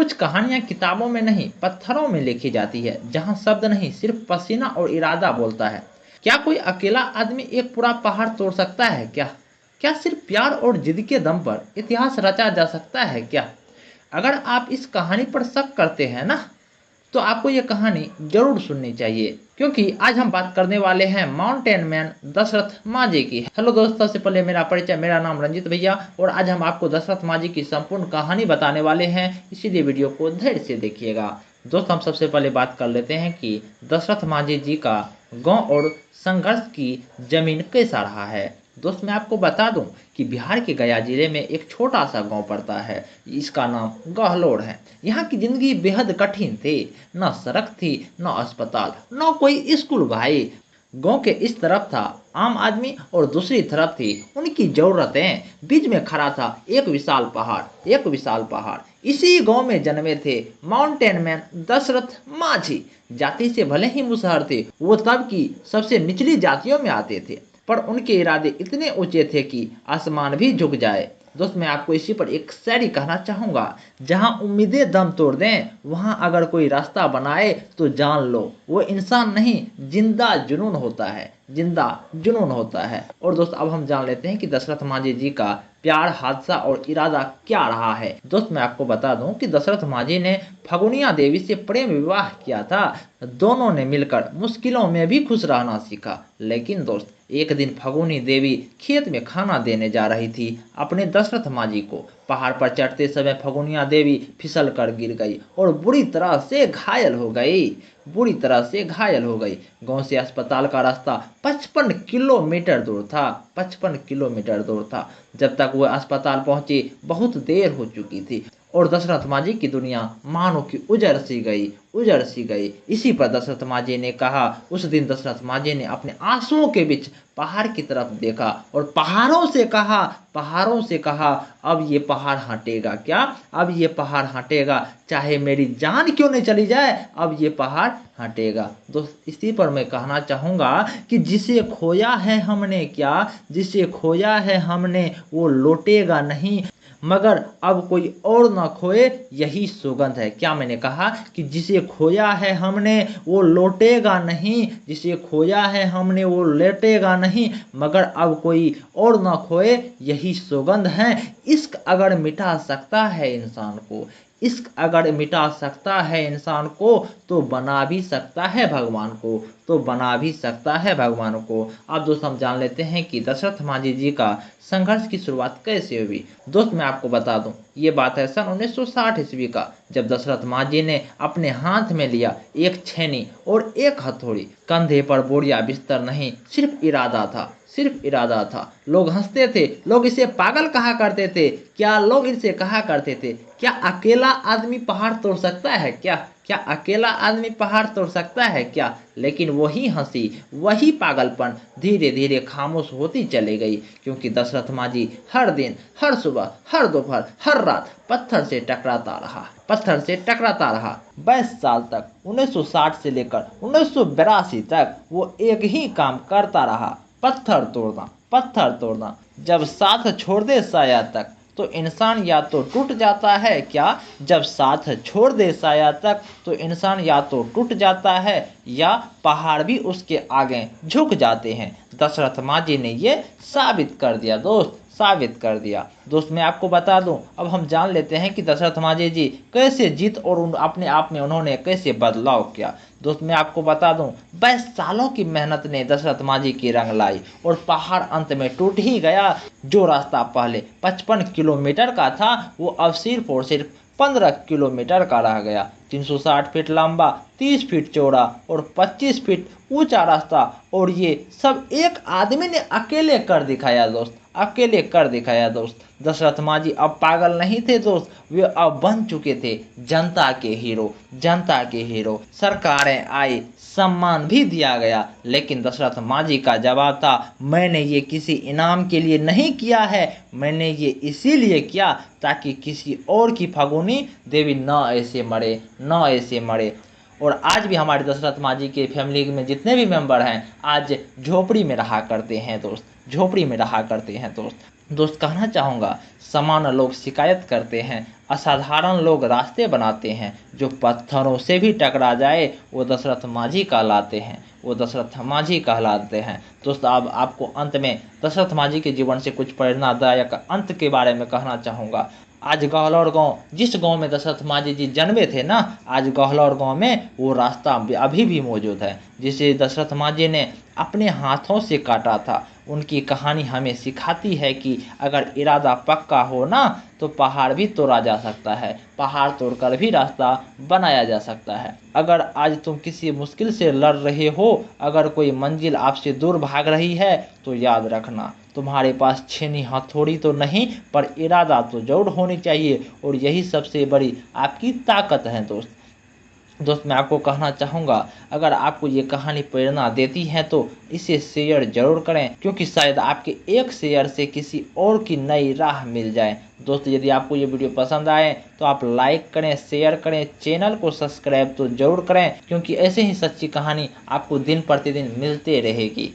कुछ कहानियां किताबों में नहीं पत्थरों में लिखी जाती है, जहां शब्द नहीं सिर्फ पसीना और इरादा बोलता है। क्या कोई अकेला आदमी एक पूरा पहाड़ तोड़ सकता है क्या? क्या सिर्फ प्यार और जिद के दम पर इतिहास रचा जा सकता है क्या? अगर आप इस कहानी पर शक करते हैं ना, तो आपको ये कहानी जरूर सुननी चाहिए, क्योंकि आज हम बात करने वाले हैं माउंटेन मैन दशरथ माझी की। हेलो दोस्तों, सबसे पहले मेरा परिचय, मेरा नाम रंजित भैया, और आज हम आपको दशरथ माझी की संपूर्ण कहानी बताने वाले हैं, इसीलिए वीडियो को धैर्य से देखिएगा। दोस्त, हम सबसे पहले बात कर लेते हैं कि दशरथ माझी जी का गांव और संघर्ष की जमीन कैसा रहा है। दोस्त, मैं आपको बता दूं कि बिहार के गया जिले में एक छोटा सा गांव पड़ता है, इसका नाम गहलोड़ है। यहाँ की जिंदगी बेहद कठिन थी। न सड़क थी, न अस्पताल, न कोई स्कूल भाई। गांव के इस तरफ था आम आदमी और दूसरी तरफ थी उनकी जरूरतें। बीच में खड़ा था एक विशाल पहाड़, एक विशाल पहाड़। इसी गांव में जन्मे थे माउंटेन मैन दशरथ माझी। जाति से भले ही मुसहर थे, वो तब की सबसे निचली जातियों में आते थे, पर उनके इरादे इतने ऊंचे थे कि आसमान भी झुक जाए। दोस्त, मैं आपको इसी पर एक शायरी कहना चाहूंगा। जहां उम्मीदें दम तोड़ दें, वहां अगर कोई रास्ता बनाए तो जान लो वो इंसान नहीं, जिंदा जुनून होता है, जिंदा जुनून होता है। और दोस्त, अब हम जान लेते हैं कि दशरथ माझी जी का प्यार, हादसा और इरादा क्या रहा है। दोस्त, मैं आपको बता दूं कि दशरथ माझी ने फगुनिया देवी से प्रेम विवाह किया था। दोनों ने मिलकर मुश्किलों में भी खुश रहना सीखा। लेकिन दोस्त, एक दिन फगुनी देवी खेत में खाना देने जा रही थी अपने दशरथ माझी को। पहाड़ पर चढ़ते समय फगुनिया देवी फिसल कर गिर गई और बुरी तरह से घायल हो गई, बुरी तरह से घायल हो गई। गांव से अस्पताल का रास्ता 55 किलोमीटर दूर था, 55 किलोमीटर दूर था। जब तक वह अस्पताल पहुंची बहुत देर हो चुकी थी और दशरथ माझी की दुनिया मानो कि उजड़ सी गई, उजड़ सी गई। इसी पर दशरथ माझी ने कहा, उस दिन दशरथ माझी ने अपने आंसुओं के बीच पहाड़ की तरफ देखा और पहाड़ों से कहा, पहाड़ों से कहा, अब ये पहाड़ हटेगा क्या? अब ये पहाड़ हटेगा, चाहे मेरी जान क्यों नहीं चली जाए, अब ये पहाड़ हटेगा। दोस्त, इसी पर मैं कहना चाहूंगा कि जिसे खोया है हमने क्या, जिसे खोया है हमने वो लौटेगा नहीं, मगर अब कोई और ना खोए यही सुगंध है। क्या मैंने कहा कि जिसे खोया है हमने वो लौटेगा नहीं, जिसे खोया है हमने वो लौटेगा नहीं, मगर अब कोई और ना खोए यही सुगंध है। इश्क अगर मिटा सकता है इंसान को, इश्क अगर मिटा सकता है इंसान को, तो बना भी सकता है भगवान को, तो बना भी सकता है भगवान को। अब दोस्त, हम जान लेते हैं कि दशरथ माझी जी का संघर्ष की शुरुआत कैसे हुई। दोस्त, मैं आपको बता दूं, ये बात है सन 1960 ईस्वी का, जब दशरथ माझी ने अपने हाथ में लिया एक छेनी और एक हथौड़ी। कंधे पर बोरिया बिस्तर नहीं, सिर्फ इरादा था, सिर्फ इरादा था। लोग हंसते थे, लोग इसे पागल कहा करते थे। क्या लोग इनसे कहा करते थे, क्या अकेला आदमी पहाड़ तोड़ सकता है क्या? क्या अकेला आदमी पहाड़ तोड़ सकता है क्या? लेकिन वही हंसी, वही पागलपन धीरे धीरे खामोश होती चली गई, क्योंकि दशरथ माझी हर दिन, हर सुबह, हर दोपहर, हर रात पत्थर से टकराता रहा, पत्थर से टकराता रहा। 22 साल तक, 1960 से लेकर 1982 तक वो एक ही काम करता रहा, पत्थर तोड़ना, पत्थर तोड़ना। जब साथ छोड़ दे साया तक, तो इंसान या तो टूट जाता है क्या? जब साथ छोड़ दे साया तक, तो इंसान या तो टूट जाता है या पहाड़ भी उसके आगे झुक जाते हैं। दशरथ माझी ने ये साबित कर दिया दोस्त, साबित कर दिया। दोस्त, मैं आपको बता दूं, अब हम जान लेते हैं कि दशरथ माझी जी कैसे जीत और अपने आप में उन्होंने कैसे बदलाव किया। दोस्त, मैं आपको बता दूं, 22 सालों की मेहनत ने दशरथ माझी की रंग लाई और पहाड़ अंत में टूट ही गया। जो रास्ता पहले 55 किलोमीटर का था, वो अब सिर्फ और सिर्फ 15 किलोमीटर का रह गया। 360 फीट लंबा, 30 फीट चौड़ा और 25 फीट ऊंचा रास्ता, और ये सब एक आदमी ने अकेले कर दिखाया दोस्त, अकेले कर दिखाया दोस्त। दशरथ माझी अब पागल नहीं थे दोस्त, वे अब बन चुके थे जनता के हीरो, जनता के हीरो। सरकारें आई, सम्मान भी दिया गया, लेकिन दशरथ माझी का जवाब था, मैंने ये किसी इनाम के लिए नहीं किया है, मैंने ये इसीलिए किया ताकि किसी और की फगुनी देवी न ऐसे मरे, न ऐसे मरे। और आज भी हमारे दशरथ माझी के फैमिली में जितने भी मेंबर हैं, आज झोपड़ी में रहा करते हैं दोस्त, झोपड़ी में रहा करते हैं दोस्त। दोस्त, कहना चाहूँगा, सामान्य लोग शिकायत करते हैं, असाधारण लोग रास्ते बनाते हैं, जो पत्थरों से भी टकरा जाए वो दशरथ माझी कहलाते हैं, वो दशरथ माझी कहलाते हैं। दोस्तों अब आपको अंत में दशरथ माझी के जीवन से कुछ प्रेरणादायक अंत के बारे में कहना चाहूँगा। आज गहलौर गांव, जिस गांव में दशरथ माझी जी जन्मे थे ना, आज गहलौर गांव में वो रास्ता अभी भी मौजूद है जिसे दशरथ माझी ने अपने हाथों से काटा था। उनकी कहानी हमें सिखाती है कि अगर इरादा पक्का हो ना तो पहाड़ भी तोड़ा जा सकता है, पहाड़ तोड़कर भी रास्ता बनाया जा सकता है। अगर आज तुम किसी मुश्किल से लड़ रहे हो, अगर कोई मंजिल आपसे दूर भाग रही है, तो याद रखना तुम्हारे पास छेनी हथौड़ी तो नहीं पर इरादा तो जरूर होनी चाहिए, और यही सबसे बड़ी आपकी ताकत है। दोस्त मैं आपको कहना चाहूँगा, अगर आपको ये कहानी प्रेरणा देती है तो इसे शेयर जरूर करें, क्योंकि शायद आपके एक शेयर से किसी और की नई राह मिल जाए। दोस्त यदि आपको ये वीडियो पसंद आए तो आप लाइक करें, शेयर करें, चैनल को सब्सक्राइब तो जरूर करें, क्योंकि ऐसे ही सच्ची कहानी आपको दिन प्रतिदिन मिलते रहेगी।